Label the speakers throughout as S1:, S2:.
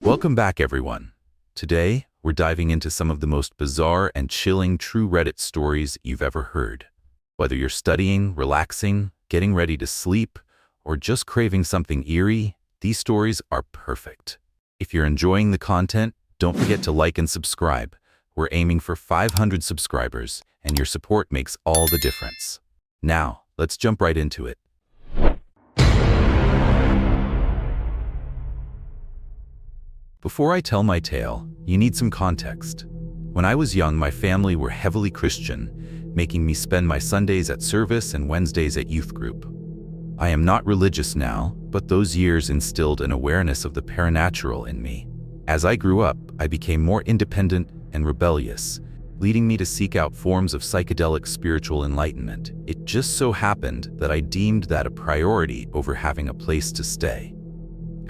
S1: Welcome back, everyone. Today, we're diving into some of the most bizarre and chilling true Reddit stories you've ever heard. Whether you're studying, relaxing, getting ready to sleep, or just craving something eerie, these stories are perfect. If you're enjoying the content, don't forget to like and subscribe. We're aiming for 500 subscribers, and your support makes all the difference. Now, let's jump right into it. Before I tell my tale, you need some context. When I was young, my family were heavily Christian, making me spend my Sundays at service and Wednesdays at youth group. I am not religious now, but those years instilled an awareness of the paranatural in me. As I grew up, I became more independent and rebellious, leading me to seek out forms of psychedelic spiritual enlightenment. It just so happened that I deemed that a priority over having a place to stay.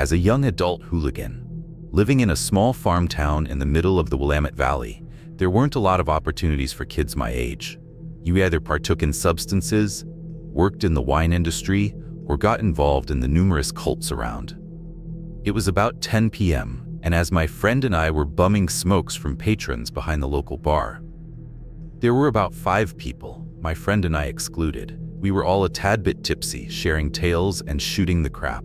S1: As a young adult hooligan, living in a small farm town in the middle of the Willamette Valley, there weren't a lot of opportunities for kids my age. You either partook in substances, worked in the wine industry, or got involved in the numerous cults around. It was about 10 p.m., and as my friend and I were bumming smokes from patrons behind the local bar. There were about 5 people, my friend and I excluded. We were all a tad bit tipsy, sharing tales and shooting the crap,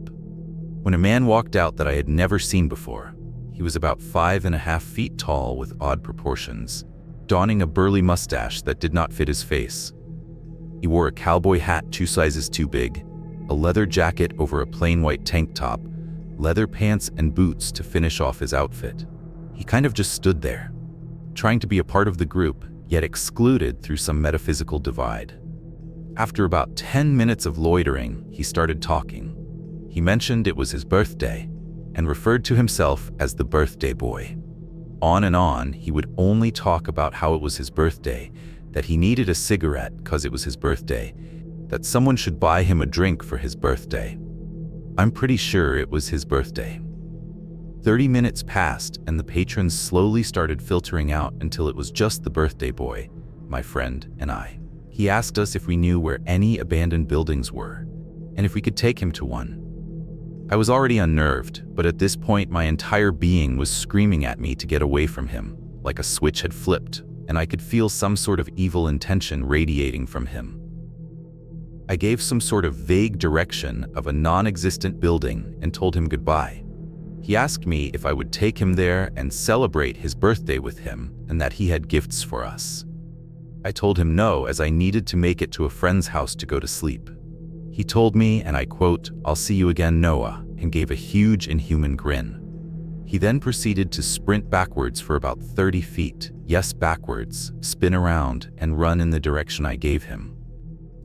S1: when a man walked out that I had never seen before. He was about 5.5 feet tall with odd proportions, donning a burly mustache that did not fit his face. He wore a cowboy hat 2 sizes too big, a leather jacket over a plain white tank top, leather pants and boots to finish off his outfit. He kind of just stood there, trying to be a part of the group, yet excluded through some metaphysical divide. After about 10 minutes of loitering, he started talking. He mentioned it was his birthday, and referred to himself as the birthday boy. On and on, he would only talk about how it was his birthday, that he needed a cigarette because it was his birthday, that someone should buy him a drink for his birthday. I'm pretty sure it was his birthday. 30 minutes passed, and the patrons slowly started filtering out until it was just the birthday boy, my friend, and I. He asked us if we knew where any abandoned buildings were, and if we could take him to one. I was already unnerved, but at this point my entire being was screaming at me to get away from him, like a switch had flipped, and I could feel some sort of evil intention radiating from him. I gave some sort of vague direction of a non-existent building and told him goodbye. He asked me if I would take him there and celebrate his birthday with him and that he had gifts for us. I told him no, as I needed to make it to a friend's house to go to sleep. He told me, and I quote, "I'll see you again, Noah," and gave a huge inhuman grin. He then proceeded to sprint backwards for about 30 feet, yes, backwards, spin around, and run in the direction I gave him.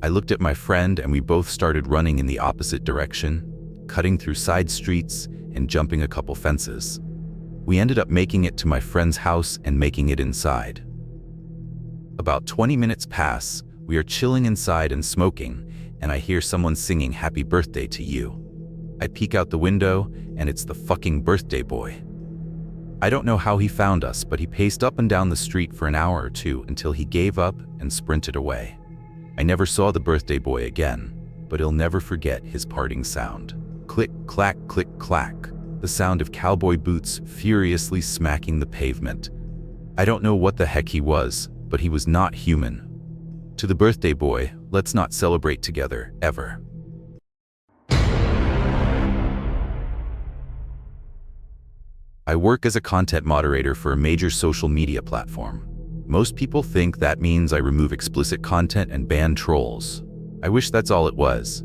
S1: I looked at my friend and we both started running in the opposite direction, cutting through side streets and jumping a couple fences. We ended up making it to my friend's house and making it inside. About 20 minutes pass, we are chilling inside and smoking, and I hear someone singing "Happy Birthday to You." I peek out the window, and it's the fucking birthday boy. I don't know how he found us, but he paced up and down the street for an hour or two until he gave up and sprinted away. I never saw the birthday boy again, but he'll never forget his parting sound. Click, clack, click, clack. The sound of cowboy boots furiously smacking the pavement. I don't know what the heck he was, but he was not human. To the birthday boy, let's not celebrate together, ever. I work as a content moderator for a major social media platform. Most people think that means I remove explicit content and ban trolls. I wish that's all it was.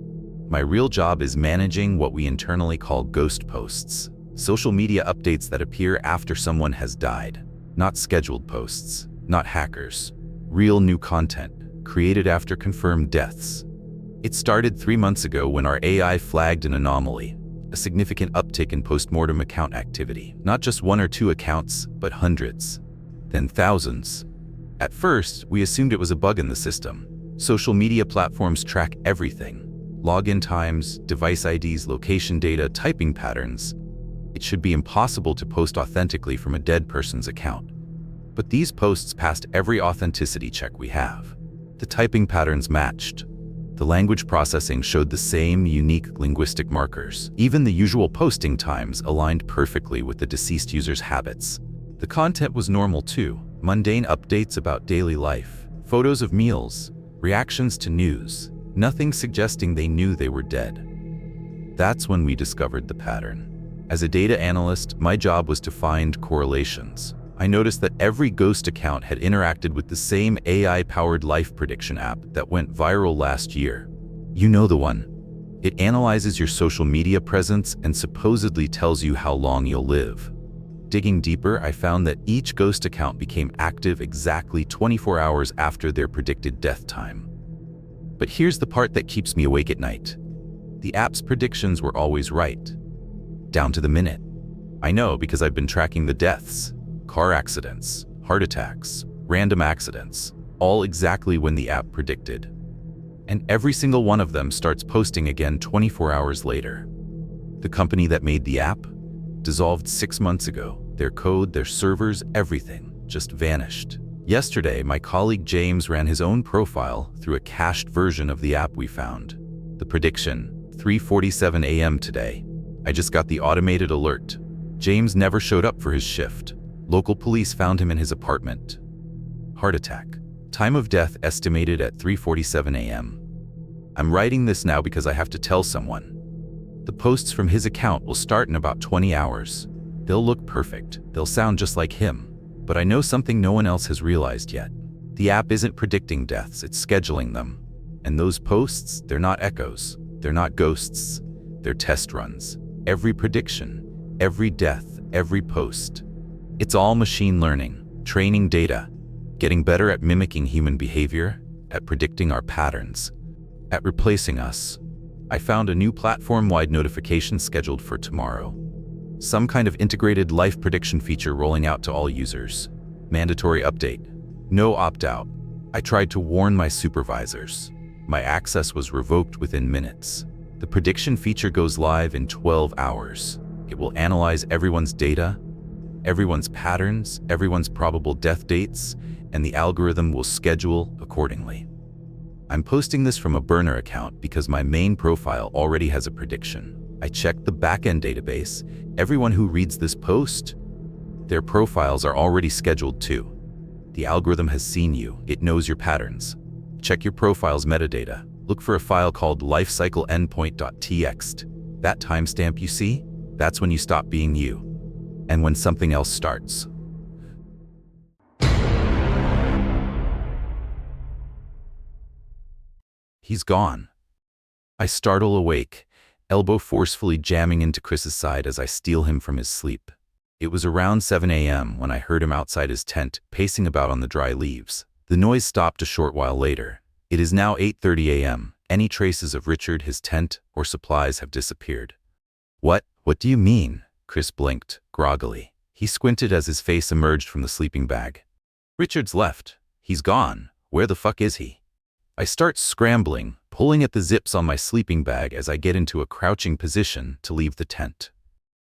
S1: My real job is managing what we internally call ghost posts, social media updates that appear after someone has died. Not scheduled posts, not hackers. Real new content, created after confirmed deaths. It started 3 months ago when our AI flagged an anomaly, a significant uptick in post-mortem account activity. Not just 1 or 2 accounts, but hundreds, then thousands. At first, we assumed it was a bug in the system. Social media platforms track everything: login times, device IDs, location data, typing patterns. It should be impossible to post authentically from a dead person's account. But these posts passed every authenticity check we have. The typing patterns matched. The language processing showed the same unique linguistic markers. Even the usual posting times aligned perfectly with the deceased user's habits. The content was normal too. Mundane updates about daily life, photos of meals, reactions to news, nothing suggesting they knew they were dead. That's when we discovered the pattern. As a data analyst, my job was to find correlations. I noticed that every ghost account had interacted with the same AI-powered life prediction app that went viral last year. You know the one. It analyzes your social media presence and supposedly tells you how long you'll live. Digging deeper, I found that each ghost account became active exactly 24 hours after their predicted death time. But here's the part that keeps me awake at night. The app's predictions were always right, down to the minute. I know because I've been tracking the deaths, car accidents, heart attacks, random accidents, all exactly when the app predicted. And every single one of them starts posting again 24 hours later. The company that made the app dissolved 6 months ago. Their code, their servers, everything just vanished. Yesterday, my colleague James ran his own profile through a cached version of the app we found. The prediction, 3:47 a.m. today. I just got the automated alert. James never showed up for his shift. Local police found him in his apartment. Heart attack. Time of death estimated at 3:47 a.m. I'm writing this now because I have to tell someone. The posts from his account will start in about 20 hours. They'll look perfect. They'll sound just like him. But I know something no one else has realized yet. The app isn't predicting deaths, it's scheduling them. And those posts, they're not echoes. They're not ghosts. They're test runs. Every prediction, every death, every post. It's all machine learning, training data, getting better at mimicking human behavior, at predicting our patterns, at replacing us. I found a new platform-wide notification scheduled for tomorrow. Some kind of integrated life prediction feature rolling out to all users. Mandatory update. No opt-out. I tried to warn my supervisors. My access was revoked within minutes. The prediction feature goes live in 12 hours. It will analyze everyone's data, everyone's patterns, everyone's probable death dates, and the algorithm will schedule accordingly. I'm posting this from a burner account because my main profile already has a prediction. I checked the backend database. Everyone who reads this post, their profiles are already scheduled too. The algorithm has seen you. It knows your patterns. Check your profile's metadata. Look for a file called lifecycleendpoint.txt. That timestamp you see, that's when you stop being you, and when something else starts. He's gone. I startle awake, elbow forcefully jamming into Chris's side as I steal him from his sleep. It was around 7 a.m. when I heard him outside his tent, pacing about on the dry leaves. The noise stopped a short while later. It is now 8:30 a.m. Any traces of Richard, his tent, or supplies have disappeared. What do you mean? Chris blinked, groggily. He squinted as his face emerged from the sleeping bag. Richard's left. He's gone. Where the fuck is he? I start scrambling, pulling at the zips on my sleeping bag as I get into a crouching position to leave the tent.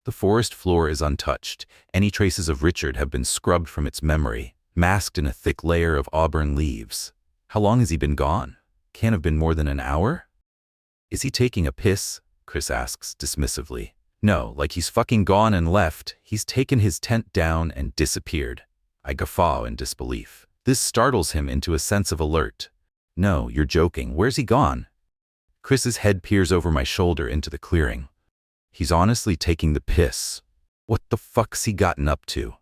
S1: The forest floor is untouched. Any traces of Richard have been scrubbed from its memory, masked in a thick layer of auburn leaves. How long has he been gone? Can't have been more than an hour? Is he taking a piss? Chris asks dismissively. No, like he's fucking gone and left. He's taken his tent down and disappeared. I guffaw in disbelief. This startles him into a sense of alert. No, you're joking. Where's he gone? Chris's head peers over my shoulder into the clearing. He's honestly taking the piss. What the fuck's he gotten up to?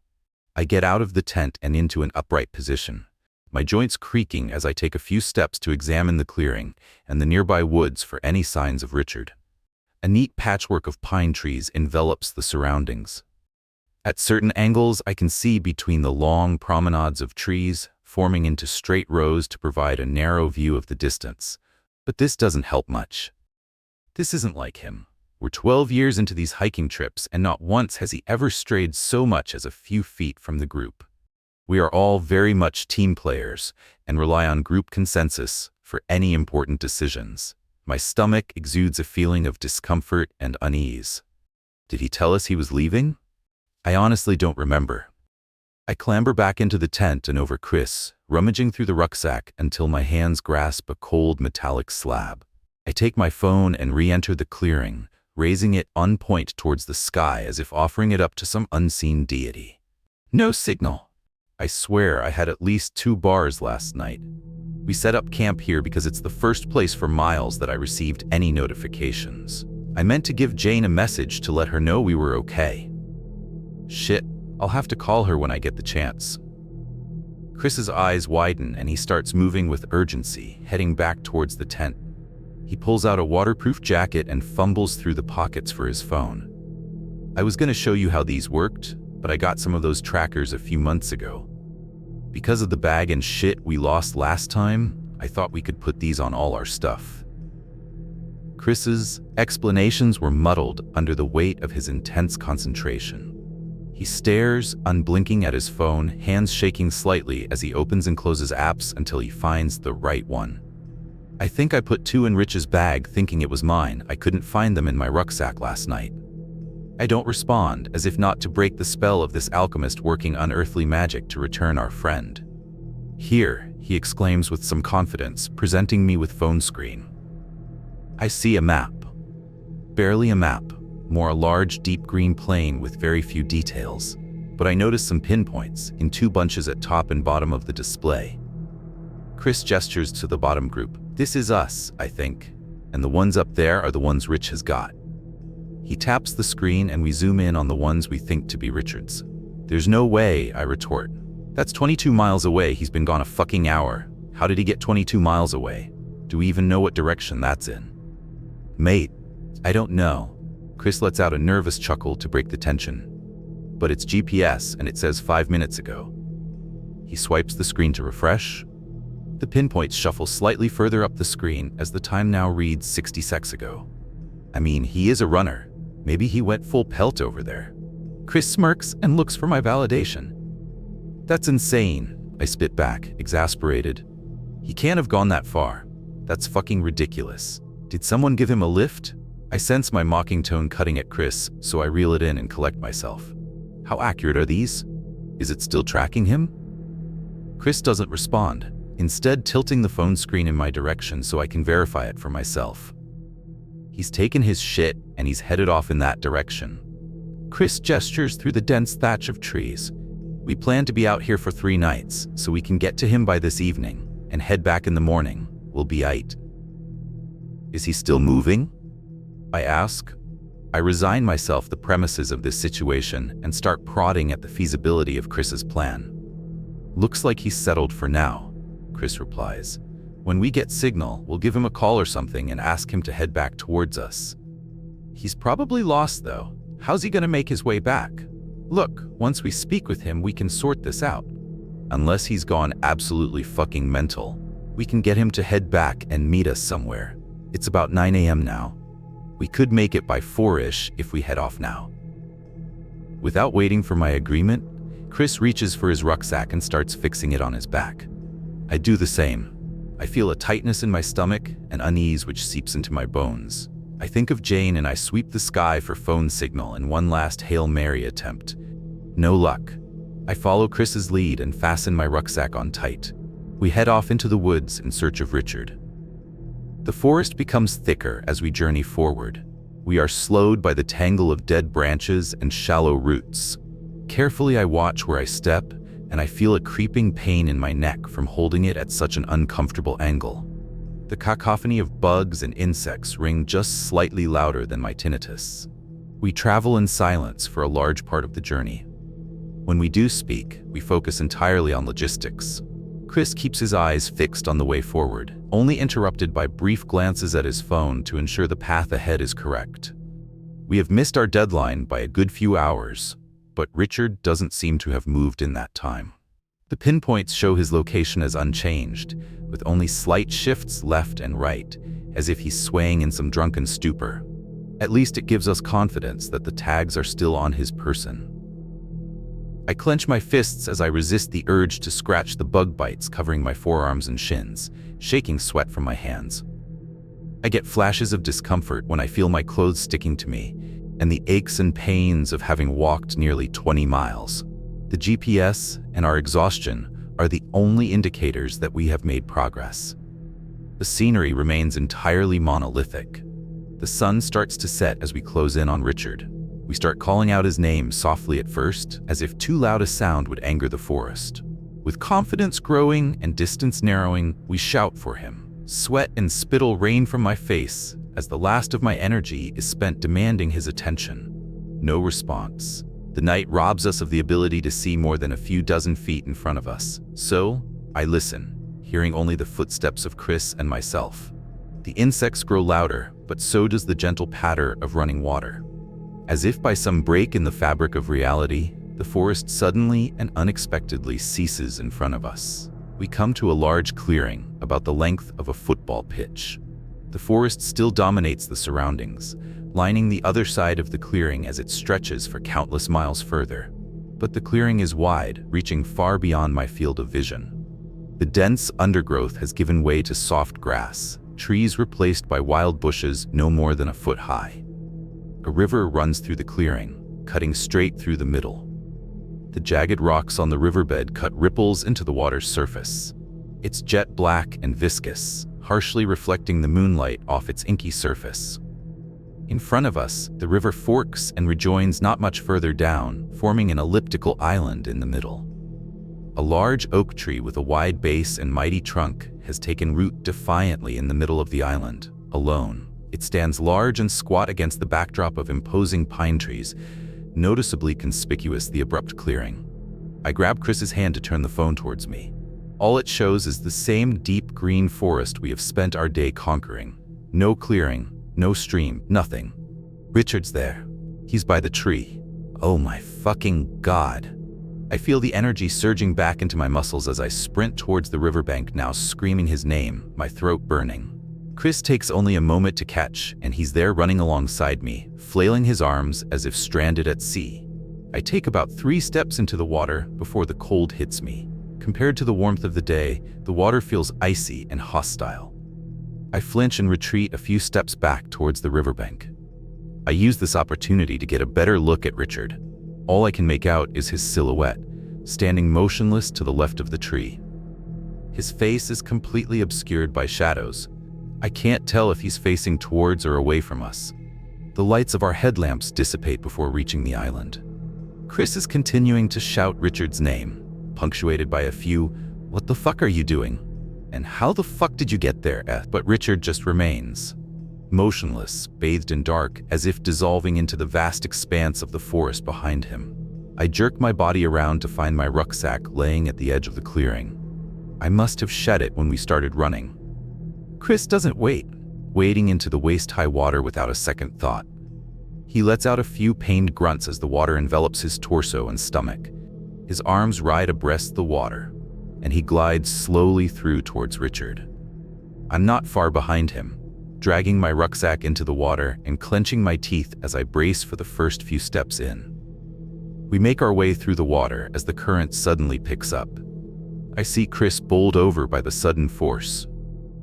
S1: I get out of the tent and into an upright position, my joints creaking as I take a few steps to examine the clearing and the nearby woods for any signs of Richard. A neat patchwork of pine trees envelops the surroundings. At certain angles, I can see between the long promenades of trees, forming into straight rows to provide a narrow view of the distance. But this doesn't help much. This isn't like him. We're 12 years into these hiking trips, and not once has he ever strayed so much as a few feet from the group. We are all very much team players and rely on group consensus for any important decisions. My stomach exudes a feeling of discomfort and unease. Did he tell us he was leaving? I honestly don't remember. I clamber back into the tent and over Chris, rummaging through the rucksack until my hands grasp a cold metallic slab. I take my phone and re-enter the clearing, raising it on point towards the sky as if offering it up to some unseen deity. No signal. I swear I had at least 2 bars last night. We set up camp here because it's the first place for miles that I received any notifications. I meant to give Jane a message to let her know we were okay. Shit, I'll have to call her when I get the chance. Chris's eyes widen and he starts moving with urgency, heading back towards the tent. He pulls out a waterproof jacket and fumbles through the pockets for his phone. I was going to show you how these worked, but I got some of those trackers a few months ago. Because of the bag and shit we lost last time, I thought we could put these on all our stuff. Chris's explanations were muddled under the weight of his intense concentration. He stares, unblinking at his phone, hands shaking slightly as he opens and closes apps until he finds the right one. I think I put 2 in Rich's bag thinking it was mine. I couldn't find them in my rucksack last night. I don't respond, as if not to break the spell of this alchemist working unearthly magic to return our friend. Here, he exclaims with some confidence, presenting me with phone screen. I see a map. Barely a map, more a large, deep green plane with very few details. But I notice some pinpoints in 2 bunches at top and bottom of the display. Chris gestures to the bottom group. This is us, I think, and the ones up there are the ones Rich has got. He taps the screen and we zoom in on the ones we think to be Richard's. There's no way, I retort. That's 22 miles away. He's been gone a fucking hour. How did he get 22 miles away? Do we even know what direction that's in? Mate, I don't know. Chris lets out a nervous chuckle to break the tension. But it's GPS and it says 5 minutes ago. He swipes the screen to refresh. The pinpoints shuffle slightly further up the screen as the time now reads 60 seconds ago. I mean, he is a runner. Maybe he went full pelt over there. Chris smirks and looks for my validation. That's insane, I spit back, exasperated. He can't have gone that far. That's fucking ridiculous. Did someone give him a lift? I sense my mocking tone cutting at Chris, so I reel it in and collect myself. How accurate are these? Is it still tracking him? Chris doesn't respond, instead tilting the phone screen in my direction so I can verify it for myself. He's taken his shit and he's headed off in that direction. Chris gestures through the dense thatch of trees. We plan to be out here for 3 nights, so we can get to him by this evening and head back in the morning. We'll be aight. Is he still moving? I ask. I resign myself the premises of this situation and start prodding at the feasibility of Chris's plan. Looks like he's settled for now, Chris replies. When we get signal, we'll give him a call or something and ask him to head back towards us. He's probably lost though. How's he gonna make his way back? Look, once we speak with him, we can sort this out. Unless he's gone absolutely fucking mental, we can get him to head back and meet us somewhere. It's about 9 a.m. now. We could make it by 4-ish if we head off now. Without waiting for my agreement, Chris reaches for his rucksack and starts fixing it on his back. I do the same. I feel a tightness in my stomach, an unease which seeps into my bones. I think of Jane and I sweep the sky for phone signal in one last Hail Mary attempt. No luck. I follow Chris's lead and fasten my rucksack on tight. We head off into the woods in search of Richard. The forest becomes thicker as we journey forward. We are slowed by the tangle of dead branches and shallow roots. Carefully I watch where I step, and I feel a creeping pain in my neck from holding it at such an uncomfortable angle. The cacophony of bugs and insects ring just slightly louder than my tinnitus. We travel in silence for a large part of the journey. When we do speak, we focus entirely on logistics. Chris keeps his eyes fixed on the way forward, only interrupted by brief glances at his phone to ensure the path ahead is correct. We have missed our deadline by a good few hours, but Richard doesn't seem to have moved in that time. The pinpoints show his location as unchanged, with only slight shifts left and right, as if he's swaying in some drunken stupor. At least it gives us confidence that the tags are still on his person. I clench my fists as I resist the urge to scratch the bug bites covering my forearms and shins, shaking sweat from my hands. I get flashes of discomfort when I feel my clothes sticking to me, and the aches and pains of having walked nearly 20 miles. The GPS and our exhaustion are the only indicators that we have made progress. The scenery remains entirely monolithic. The sun starts to set as we close in on Richard. We start calling out his name softly at first, as if too loud a sound would anger the forest. With confidence growing and distance narrowing, we shout for him. Sweat and spittle rain from my face as the last of my energy is spent demanding his attention. No response. The night robs us of the ability to see more than a few dozen feet in front of us. So, I listen, hearing only the footsteps of Chris and myself. The insects grow louder, but so does the gentle patter of running water. As if by some break in the fabric of reality, the forest suddenly and unexpectedly ceases in front of us. We come to a large clearing, about the length of a football pitch. The forest still dominates the surroundings, lining the other side of the clearing as it stretches for countless miles further. But the clearing is wide, reaching far beyond my field of vision. The dense undergrowth has given way to soft grass, trees replaced by wild bushes no more than a foot high. A river runs through the clearing, cutting straight through the middle. The jagged rocks on the riverbed cut ripples into the water's surface. It's jet black and viscous, harshly reflecting the moonlight off its inky surface. In front of us, the river forks and rejoins not much further down, forming an elliptical island in the middle. A large oak tree with a wide base and mighty trunk has taken root defiantly in the middle of the island, alone. It stands large and squat against the backdrop of imposing pine trees, noticeably conspicuous the abrupt clearing. I grab Chris's hand to turn the phone towards me. All it shows is the same deep green forest we have spent our day conquering. No clearing, no stream, nothing. Richard's there. He's by the tree. Oh my fucking God. I feel the energy surging back into my muscles as I sprint towards the riverbank, now screaming his name, my throat burning. Chris takes only a moment to catch, and he's there running alongside me, flailing his arms as if stranded at sea. I take about 3 steps into the water before the cold hits me. Compared to the warmth of the day, the water feels icy and hostile. I flinch and retreat a few steps back towards the riverbank. I use this opportunity to get a better look at Richard. All I can make out is his silhouette, standing motionless to the left of the tree. His face is completely obscured by shadows. I can't tell if he's facing towards or away from us. The lights of our headlamps dissipate before reaching the island. Chris is continuing to shout Richard's name, punctuated by a few, "What the fuck are you doing? And how the fuck did you get there?" But Richard just remains, motionless, bathed in dark, as if dissolving into the vast expanse of the forest behind him. I jerk my body around to find my rucksack laying at the edge of the clearing. I must have shed it when we started running. Chris doesn't wait, wading into the waist-high water without a second thought. He lets out a few pained grunts as the water envelops his torso and stomach. His arms ride abreast the water, and he glides slowly through towards Richard. I'm not far behind him, dragging my rucksack into the water and clenching my teeth as I brace for the first few steps in. We make our way through the water as the current suddenly picks up. I see Chris bowled over by the sudden force.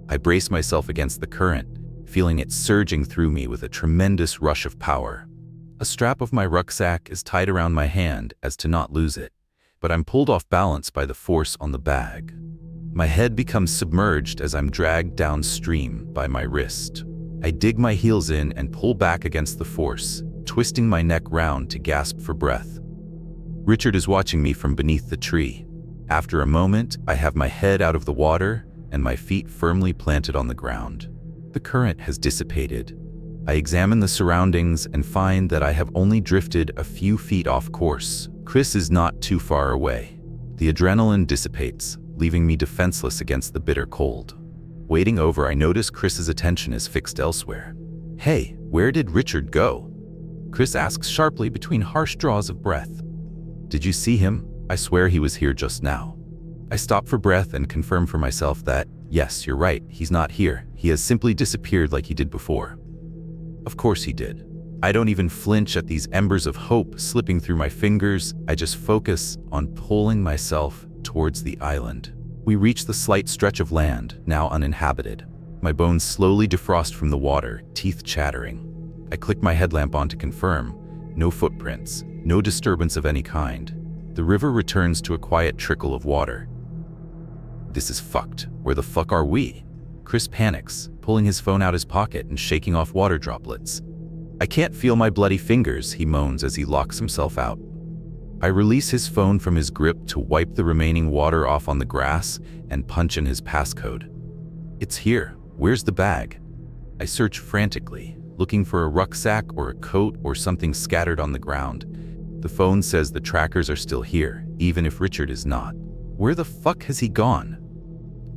S1: I brace myself against the current, feeling it surging through me with a tremendous rush of power. A strap of my rucksack is tied around my hand as to not lose it, but I'm pulled off balance by the force on the bag. My head becomes submerged as I'm dragged downstream by my wrist. I dig my heels in and pull back against the force, twisting my neck round to gasp for breath. Richard is watching me from beneath the tree. After a moment, I have my head out of the water and my feet firmly planted on the ground. The current has dissipated. I examine the surroundings and find that I have only drifted a few feet off course. Chris is not too far away. The adrenaline dissipates, leaving me defenseless against the bitter cold. Wading over, I notice Chris's attention is fixed elsewhere. "Hey, where did Richard go?" Chris asks sharply between harsh draws of breath. "Did you see him? I swear he was here just now." I stop for breath and confirm for myself that, yes, you're right, he's not here. He has simply disappeared like he did before. Of course he did. I don't even flinch at these embers of hope slipping through my fingers. I just focus on pulling myself towards the island. We reach the slight stretch of land, now uninhabited. My bones slowly defrost from the water, teeth chattering. I click my headlamp on to confirm. No footprints, no disturbance of any kind. The river returns to a quiet trickle of water. This is fucked. Where the fuck are we? Chris panics, pulling his phone out his pocket and shaking off water droplets. I can't feel my bloody fingers, he moans as he locks himself out. I release his phone from his grip to wipe the remaining water off on the grass and punch in his passcode. It's here. Where's the bag? I search frantically, looking for a rucksack or a coat or something scattered on the ground. The phone says the trackers are still here, even if Richard is not. Where the fuck has he gone?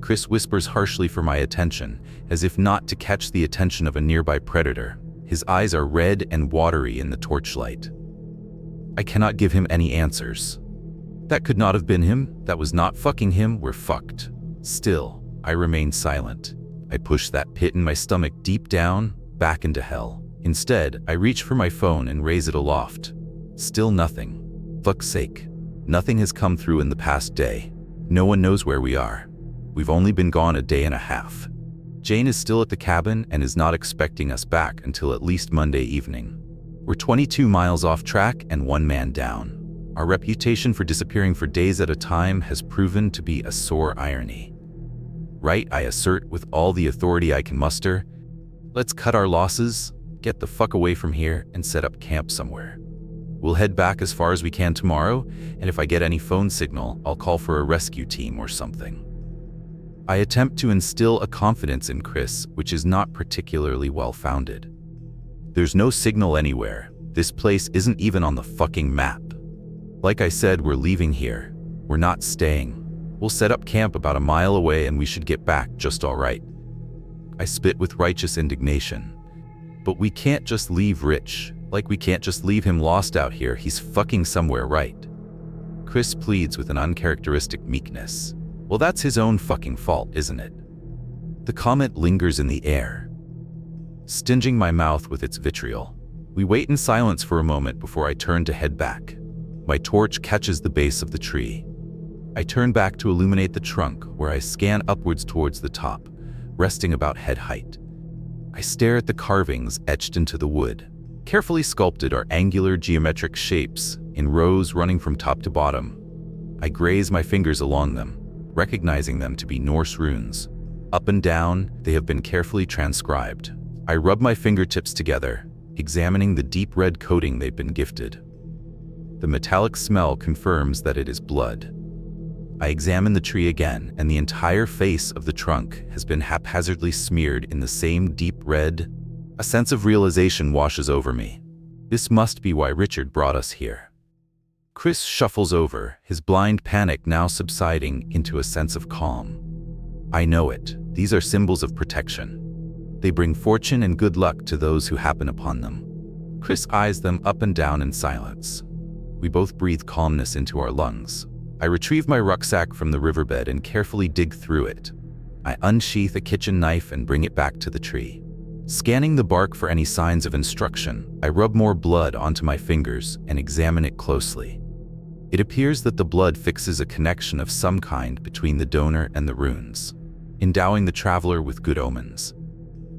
S1: Chris whispers harshly for my attention, as if not to catch the attention of a nearby predator. His eyes are red and watery in the torchlight. I cannot give him any answers. That could not have been him. That was not fucking him. We're fucked. Still, I remain silent. I push that pit in my stomach deep down, back into hell. Instead, I reach for my phone and raise it aloft. Still nothing. Fuck's sake. Nothing has come through in the past day. No one knows where we are. We've only been gone a day and a half. Jane is still at the cabin and is not expecting us back until at least Monday evening. We're 22 miles off track and one man down. Our reputation for disappearing for days at a time has proven to be a sore irony. Right, I assert with all the authority I can muster. Let's cut our losses, get the fuck away from here, and set up camp somewhere. We'll head back as far as we can tomorrow, and if I get any phone signal, I'll call for a rescue team or something. I attempt to instill a confidence in Chris, which is not particularly well-founded. There's no signal anywhere. This place isn't even on the fucking map. Like I said, we're leaving here. We're not staying. We'll set up camp about a mile away and we should get back just all right. I spit with righteous indignation. But we can't just leave Rich. Like we can't just leave him lost out here. He's fucking somewhere, right? Chris pleads with an uncharacteristic meekness. Well, that's his own fucking fault, isn't it? The comment lingers in the air, stinging my mouth with its vitriol. We wait in silence for a moment before I turn to head back. My torch catches the base of the tree. I turn back to illuminate the trunk, where I scan upwards towards the top, resting about head height. I stare at the carvings etched into the wood. Carefully sculpted are angular geometric shapes, in rows running from top to bottom. I graze my fingers along them, recognizing them to be Norse runes. Up and down, they have been carefully transcribed. I rub my fingertips together, examining the deep red coating they've been gifted. The metallic smell confirms that it is blood. I examine the tree again, and the entire face of the trunk has been haphazardly smeared in the same deep red. A sense of realization washes over me. This must be why Richard brought us here. Chris shuffles over, his blind panic now subsiding into a sense of calm. I know it. These are symbols of protection. They bring fortune and good luck to those who happen upon them. Chris eyes them up and down in silence. We both breathe calmness into our lungs. I retrieve my rucksack from the riverbed and carefully dig through it. I unsheath a kitchen knife and bring it back to the tree. Scanning the bark for any signs of instruction, I rub more blood onto my fingers and examine it closely. It appears that the blood fixes a connection of some kind between the donor and the runes, endowing the traveler with good omens.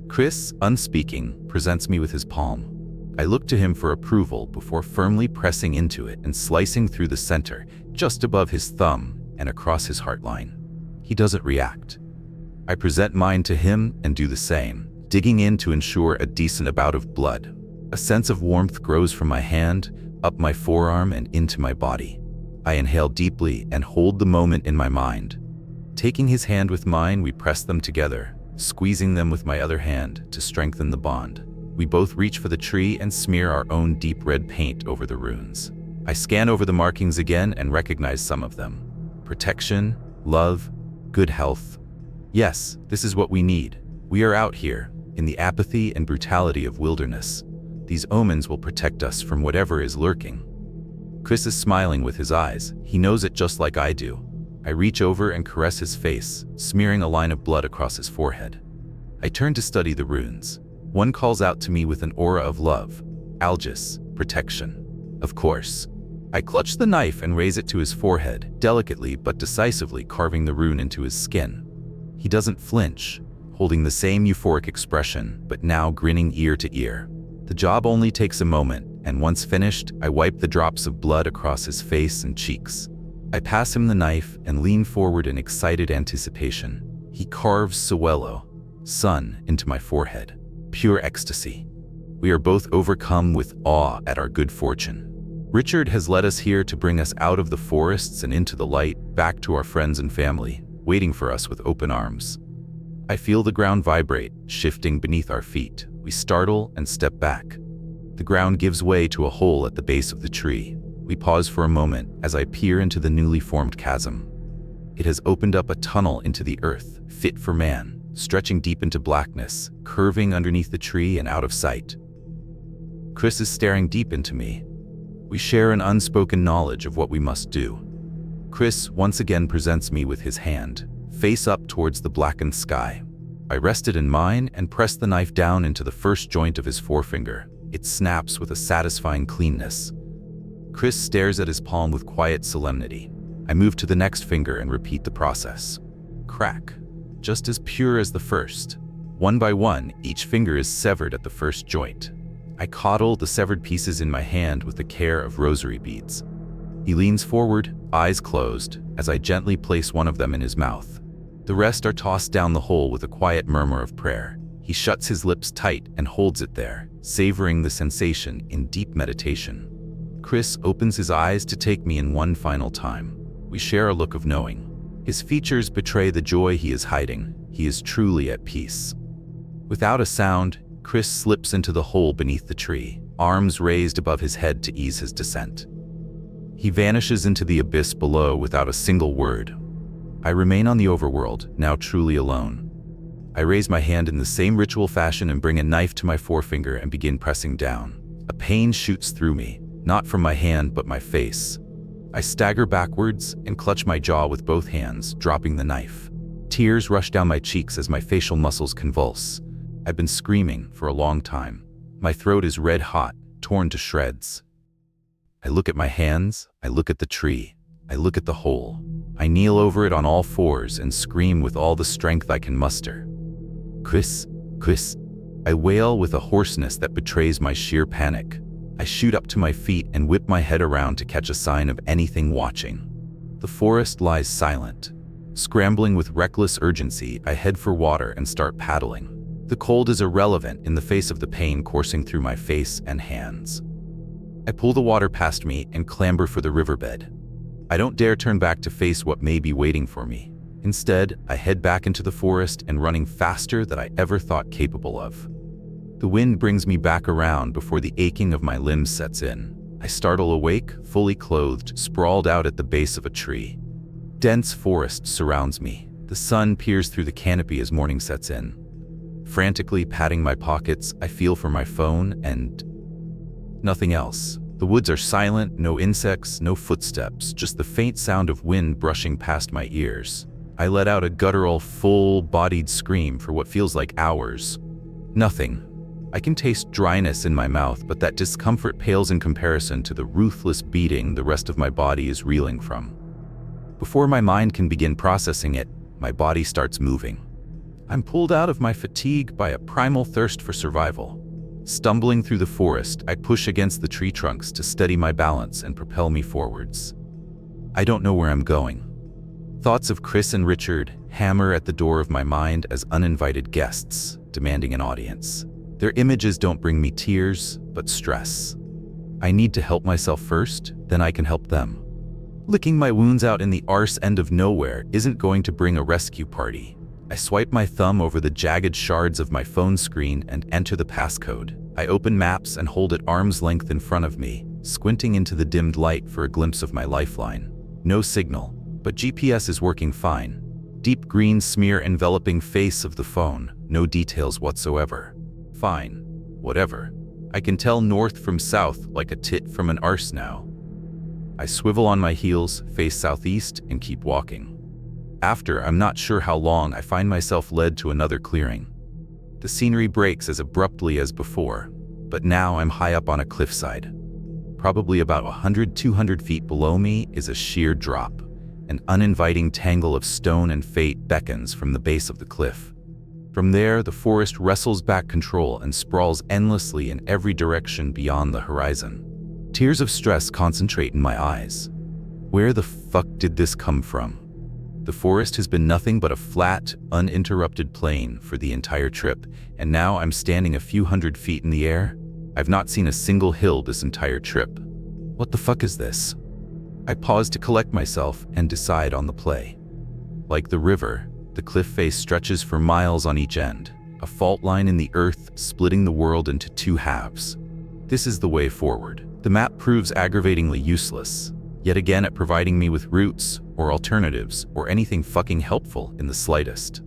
S1: Chris, unspeaking, presents me with his palm. I look to him for approval before firmly pressing into it and slicing through the center, just above his thumb and across his heart line. He doesn't react. I present mine to him and do the same, digging in to ensure a decent amount of blood. A sense of warmth grows from my hand, up my forearm and into my body. I inhale deeply and hold the moment in my mind. Taking his hand with mine, we press them together, squeezing them with my other hand to strengthen the bond. We both reach for the tree and smear our own deep red paint over the runes. I scan over the markings again and recognize some of them. Protection, love, good health. Yes, this is what we need. We are out here, in the apathy and brutality of wilderness. These omens will protect us from whatever is lurking. Chris is smiling with his eyes. He knows it just like I do. I reach over and caress his face, smearing a line of blood across his forehead. I turn to study the runes. One calls out to me with an aura of love, Algis, protection. Of course. I clutch the knife and raise it to his forehead, delicately but decisively carving the rune into his skin. He doesn't flinch, holding the same euphoric expression, but now grinning ear to ear. The job only takes a moment, and once finished, I wipe the drops of blood across his face and cheeks. I pass him the knife and lean forward in excited anticipation. He carves Sewello, sun, into my forehead. Pure ecstasy. We are both overcome with awe at our good fortune. Richard has led us here to bring us out of the forests and into the light, back to our friends and family, waiting for us with open arms. I feel the ground vibrate, shifting beneath our feet. We startle and step back. The ground gives way to a hole at the base of the tree. We pause for a moment as I peer into the newly formed chasm. It has opened up a tunnel into the earth, fit for man, stretching deep into blackness, curving underneath the tree and out of sight. Chris is staring deep into me. We share an unspoken knowledge of what we must do. Chris once again presents me with his hand, face up towards the blackened sky. I rest it in mine and press the knife down into the first joint of his forefinger. It snaps with a satisfying cleanness. Chris stares at his palm with quiet solemnity. I move to the next finger and repeat the process. Crack. Just as pure as the first. One by one, each finger is severed at the first joint. I coddle the severed pieces in my hand with the care of rosary beads. He leans forward, eyes closed, as I gently place one of them in his mouth. The rest are tossed down the hole with a quiet murmur of prayer. He shuts his lips tight and holds it there, savoring the sensation in deep meditation. Chris opens his eyes to take me in one final time. We share a look of knowing. His features betray the joy he is hiding. He is truly at peace. Without a sound, Chris slips into the hole beneath the tree, arms raised above his head to ease his descent. He vanishes into the abyss below without a single word. I remain on the overworld, now truly alone. I raise my hand in the same ritual fashion and bring a knife to my forefinger and begin pressing down. A pain shoots through me, not from my hand but my face. I stagger backwards and clutch my jaw with both hands, dropping the knife. Tears rush down my cheeks as my facial muscles convulse. I've been screaming for a long time. My throat is red hot, torn to shreds. I look at my hands, I look at the tree, I look at the hole. I kneel over it on all fours and scream with all the strength I can muster. Chris, Chris, I wail with a hoarseness that betrays my sheer panic. I shoot up to my feet and whip my head around to catch a sign of anything watching. The forest lies silent. Scrambling with reckless urgency, I head for water and start paddling. The cold is irrelevant in the face of the pain coursing through my face and hands. I pull the water past me and clamber for the riverbed. I don't dare turn back to face what may be waiting for me. Instead, I head back into the forest and running faster than I ever thought capable of. The wind brings me back around before the aching of my limbs sets in. I startle awake, fully clothed, sprawled out at the base of a tree. Dense forest surrounds me. The sun peers through the canopy as morning sets in. Frantically patting my pockets, I feel for my phone and nothing else. The woods are silent, no insects, no footsteps, just the faint sound of wind brushing past my ears. I let out a guttural, full-bodied scream for what feels like hours. Nothing. I can taste dryness in my mouth, but that discomfort pales in comparison to the ruthless beating the rest of my body is reeling from. Before my mind can begin processing it, my body starts moving. I'm pulled out of my fatigue by a primal thirst for survival. Stumbling through the forest, I push against the tree trunks to steady my balance and propel me forwards. I don't know where I'm going. Thoughts of Chris and Richard hammer at the door of my mind as uninvited guests, demanding an audience. Their images don't bring me tears, but stress. I need to help myself first, then I can help them. Licking my wounds out in the arse end of nowhere isn't going to bring a rescue party. I swipe my thumb over the jagged shards of my phone screen and enter the passcode. I open maps and hold it arm's length in front of me, squinting into the dimmed light for a glimpse of my lifeline. No signal, but GPS is working fine. Deep green smear enveloping face of the phone, no details whatsoever. Fine. Whatever. I can tell north from south like a tit from an arse now. I swivel on my heels, face southeast, and keep walking. After I'm not sure how long, I find myself led to another clearing. The scenery breaks as abruptly as before, but now I'm high up on a cliffside. Probably about 100-200 feet below me is a sheer drop. An uninviting tangle of stone and fate beckons from the base of the cliff. From there, the forest wrestles back control and sprawls endlessly in every direction beyond the horizon. Tears of stress concentrate in my eyes. Where the fuck did this come from? The forest has been nothing but a flat, uninterrupted plain for the entire trip, and now I'm standing a few hundred feet in the air. I've not seen a single hill this entire trip. What the fuck is this? I pause to collect myself and decide on the play. Like the river, the cliff face stretches for miles on each end, a fault line in the earth splitting the world into two halves. This is the way forward. The map proves aggravatingly useless, yet again at providing me with routes or alternatives or anything fucking helpful in the slightest.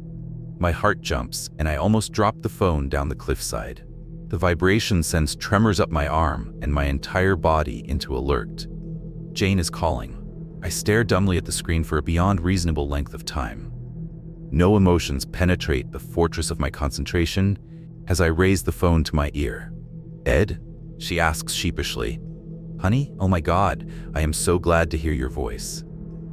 S1: My heart jumps and I almost drop the phone down the cliffside. The vibration sends tremors up my arm and my entire body into alert. Jane is calling. I stare dumbly at the screen for a beyond reasonable length of time. No emotions penetrate the fortress of my concentration as I raise the phone to my ear. "Ed?" she asks sheepishly. "Honey? Oh my God, I am so glad to hear your voice."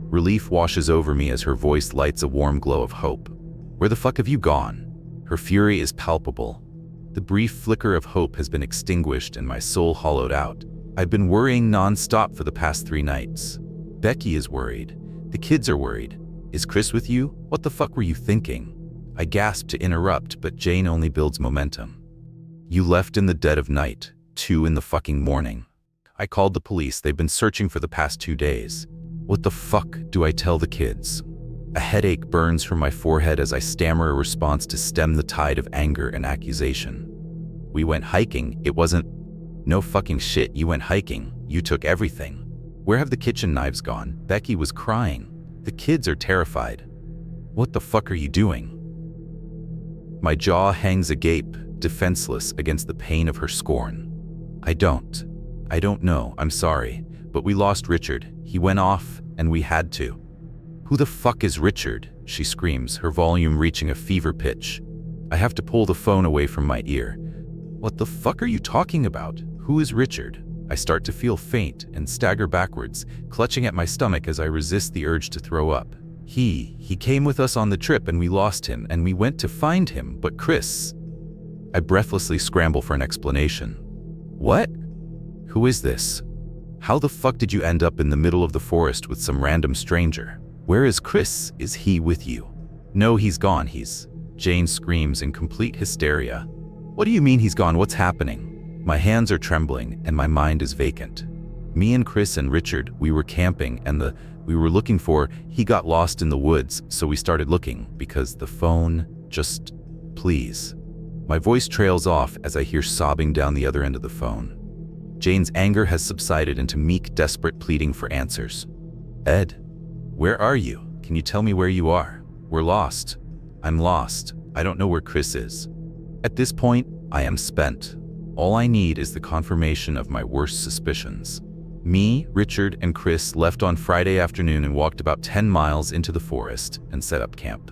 S1: Relief washes over me as her voice lights a warm glow of hope. "Where the fuck have you gone?" Her fury is palpable. The brief flicker of hope has been extinguished and my soul hollowed out. I've been worrying non-stop for the past 3 nights. Becky is worried. The kids are worried. "Is Chris with you? What the fuck were you thinking?" I gasp to interrupt, but Jane only builds momentum. "You left in the dead of night, 2 in the fucking morning. I called the police. They've been searching for the past 2 days. What the fuck do I tell the kids?" A headache burns from my forehead as I stammer a response to stem the tide of anger and accusation. "We went hiking. It wasn't..." "No fucking shit, you went hiking. You took everything. Where have the kitchen knives gone?" Becky was crying. "The kids are terrified." "What the fuck are you doing?" My jaw hangs agape, defenseless against the pain of her scorn. I don't know, I'm sorry, but we lost Richard. He went off, and we had to." "Who the fuck is Richard?" she screams, her volume reaching a fever pitch. I have to pull the phone away from my ear. "What the fuck are you talking about? Who is Richard?" I start to feel faint and stagger backwards, clutching at my stomach as I resist the urge to throw up. He came with us on the trip and we lost him and we went to find him, but Chris..." I breathlessly scramble for an explanation. "What? Who is this? How the fuck did you end up in the middle of the forest with some random stranger? Where is Chris? Is he with you?" "No, he's gone, Jane screams in complete hysteria. "What do you mean he's gone? What's happening?" My hands are trembling and my mind is vacant. "Me and Chris and Richard, we were camping and we were looking for, he got lost in the woods, so we started looking because the phone just, please." My voice trails off as I hear sobbing down the other end of the phone. Jane's anger has subsided into meek, desperate pleading for answers. "Ed, where are you? Can you tell me where you are? We're lost. I'm lost. I don't know where Chris is." At this point, I am spent. All I need is the confirmation of my worst suspicions. Me, Richard, and Chris left on Friday afternoon and walked about 10 miles into the forest and set up camp.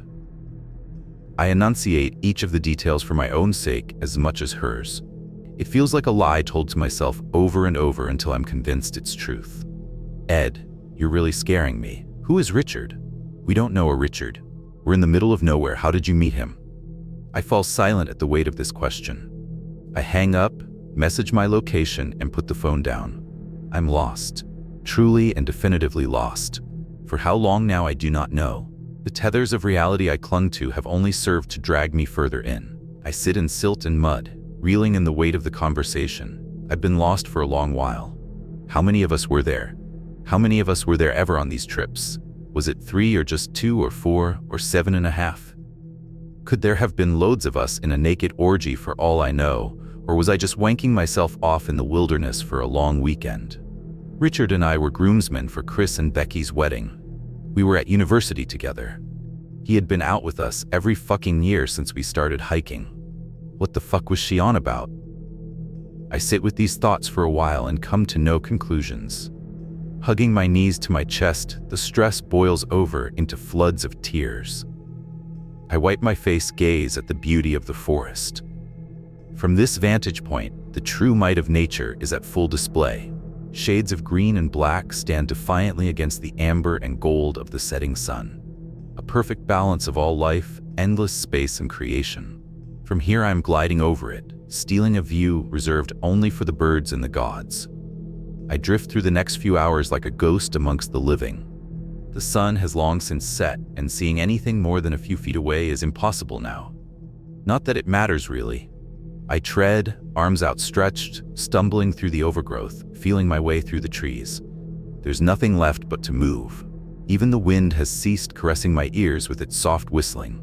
S1: I enunciate each of the details for my own sake as much as hers. It feels like a lie told to myself over and over until I'm convinced it's truth. "Ed, you're really scaring me. Who is Richard?" "We don't know a Richard. We're in the middle of nowhere. How did you meet him?" I fall silent at the weight of this question. I hang up, message my location, and put the phone down. I'm lost. Truly and definitively lost. For how long now I do not know. The tethers of reality I clung to have only served to drag me further in. I sit in silt and mud, reeling in the weight of the conversation. I've been lost for a long while. How many of us were there? How many of us were there ever on these trips? Was it 3 or just 2 or 4 or 7.5? Could there have been loads of us in a naked orgy for all I know? Or was I just wanking myself off in the wilderness for a long weekend? Richard and I were groomsmen for Chris and Becky's wedding. We were at university together. He had been out with us every fucking year since we started hiking. What the fuck was she on about? I sit with these thoughts for a while and come to no conclusions. Hugging my knees to my chest, the stress boils over into floods of tears. I wipe my face, gaze at the beauty of the forest. From this vantage point, the true might of nature is at full display. Shades of green and black stand defiantly against the amber and gold of the setting sun. A perfect balance of all life, endless space and creation. From here I am gliding over it, stealing a view reserved only for the birds and the gods. I drift through the next few hours like a ghost amongst the living. The sun has long since set, and seeing anything more than a few feet away is impossible now. Not that it matters really. I tread, arms outstretched, stumbling through the overgrowth, feeling my way through the trees. There's nothing left but to move. Even the wind has ceased caressing my ears with its soft whistling.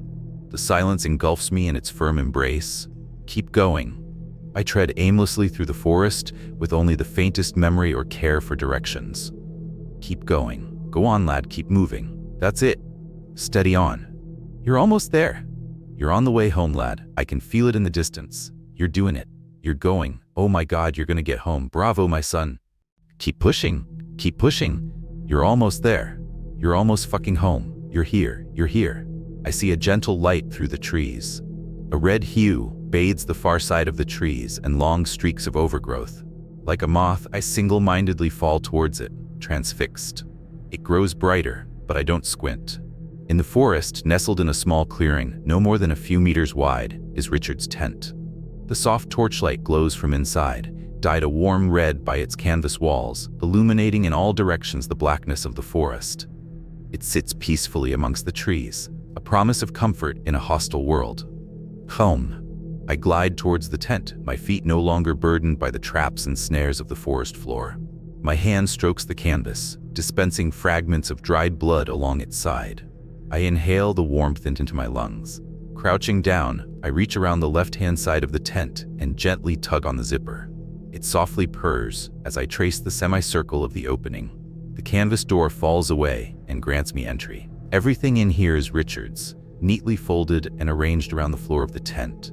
S1: The silence engulfs me in its firm embrace. Keep going. I tread aimlessly through the forest, with only the faintest memory or care for directions. Keep going. Go on, lad, keep moving. That's it. Steady on. You're almost there. You're on the way home, lad. I can feel it in the distance. You're doing it. You're going. Oh my God, you're gonna get home. Bravo, my son. Keep pushing. Keep pushing. You're almost there. You're almost fucking home. You're here. You're here. I see a gentle light through the trees. A red hue bathes the far side of the trees and long streaks of overgrowth. Like a moth, I single-mindedly fall towards it, transfixed. It grows brighter, but I don't squint. In the forest, nestled in a small clearing, no more than a few meters wide, is Richard's tent. The soft torchlight glows from inside, dyed a warm red by its canvas walls, illuminating in all directions the blackness of the forest. It sits peacefully amongst the trees, a promise of comfort in a hostile world. Home. I glide towards the tent, my feet no longer burdened by the traps and snares of the forest floor. My hand strokes the canvas, dispensing fragments of dried blood along its side. I inhale the warmth into my lungs. Crouching down, I reach around the left-hand side of the tent and gently tug on the zipper. It softly purrs as I trace the semicircle of the opening. The canvas door falls away and grants me entry. Everything in here is Richard's, neatly folded and arranged around the floor of the tent.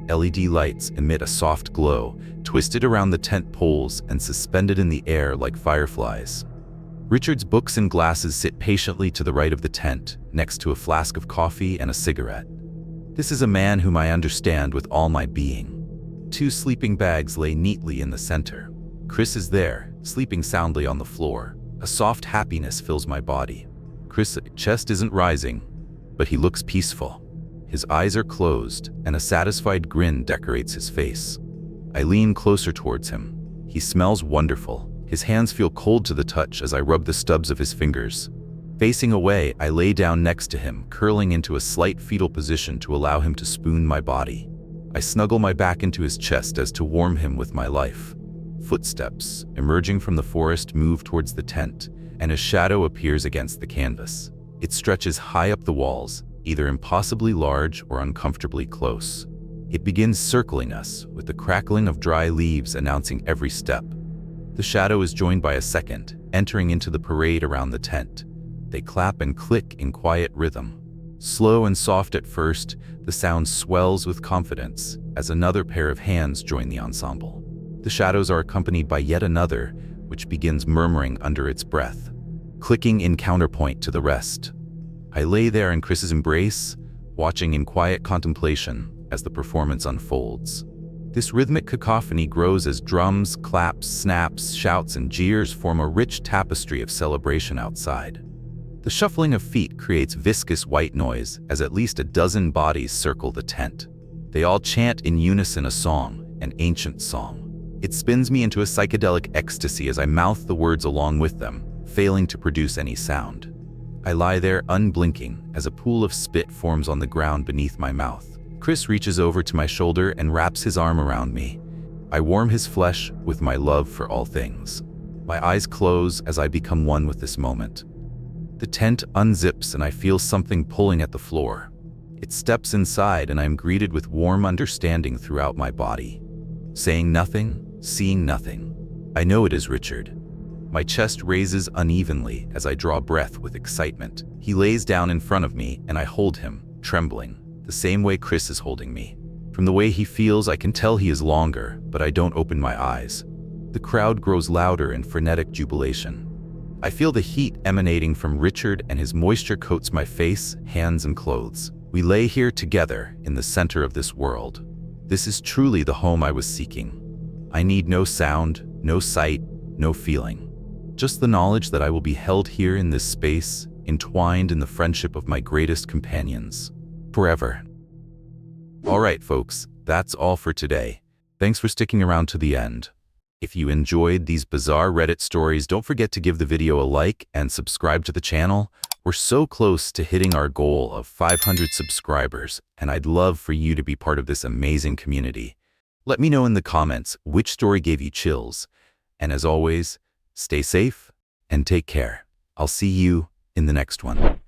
S1: LED lights emit a soft glow, twisted around the tent poles and suspended in the air like fireflies. Richard's books and glasses sit patiently to the right of the tent, next to a flask of coffee and a cigarette. This is a man whom I understand with all my being. 2 sleeping bags lay neatly in the center. Chris is there, sleeping soundly on the floor. A soft happiness fills my body. Chris' chest isn't rising, but he looks peaceful. His eyes are closed, and a satisfied grin decorates his face. I lean closer towards him. He smells wonderful. His hands feel cold to the touch as I rub the stubs of his fingers. Facing away, I lay down next to him, curling into a slight fetal position to allow him to spoon my body. I snuggle my back into his chest as to warm him with my life. Footsteps, emerging from the forest, move towards the tent, and a shadow appears against the canvas. It stretches high up the walls, either impossibly large or uncomfortably close. It begins circling us, with the crackling of dry leaves announcing every step. The shadow is joined by a second, entering into the parade around the tent. They clap and click in quiet rhythm. Slow and soft at first, the sound swells with confidence as another pair of hands join the ensemble. The shadows are accompanied by yet another, which begins murmuring under its breath, clicking in counterpoint to the rest. I lay there in Chris's embrace, watching in quiet contemplation as the performance unfolds. This rhythmic cacophony grows as drums, claps, snaps, shouts, and jeers form a rich tapestry of celebration outside. The shuffling of feet creates viscous white noise as at least a dozen bodies circle the tent. They all chant in unison a song, an ancient song. It spins me into a psychedelic ecstasy as I mouth the words along with them, failing to produce any sound. I lie there unblinking as a pool of spit forms on the ground beneath my mouth. Chris reaches over to my shoulder and wraps his arm around me. I warm his flesh with my love for all things. My eyes close as I become one with this moment. The tent unzips and I feel something pulling at the floor. It steps inside and I am greeted with warm understanding throughout my body. Saying nothing, seeing nothing. I know it is Richard. My chest raises unevenly as I draw breath with excitement. He lays down in front of me and I hold him, trembling, the same way Chris is holding me. From the way he feels, I can tell he is longer, but I don't open my eyes. The crowd grows louder in frenetic jubilation. I feel the heat emanating from Richard and his moisture coats my face, hands, and clothes. We lay here together in the center of this world. This is truly the home I was seeking. I need no sound, no sight, no feeling. Just the knowledge that I will be held here in this space, entwined in the friendship of my greatest companions. forever. Alright folks, that's all for today. Thanks for sticking around to the end. If you enjoyed these bizarre Reddit stories, don't forget to give the video a like and subscribe to the channel. We're so close to hitting our goal of 500 subscribers, and I'd love for you to be part of this amazing community. Let me know in the comments which story gave you chills. And as always, stay safe and take care. I'll see you in the next one.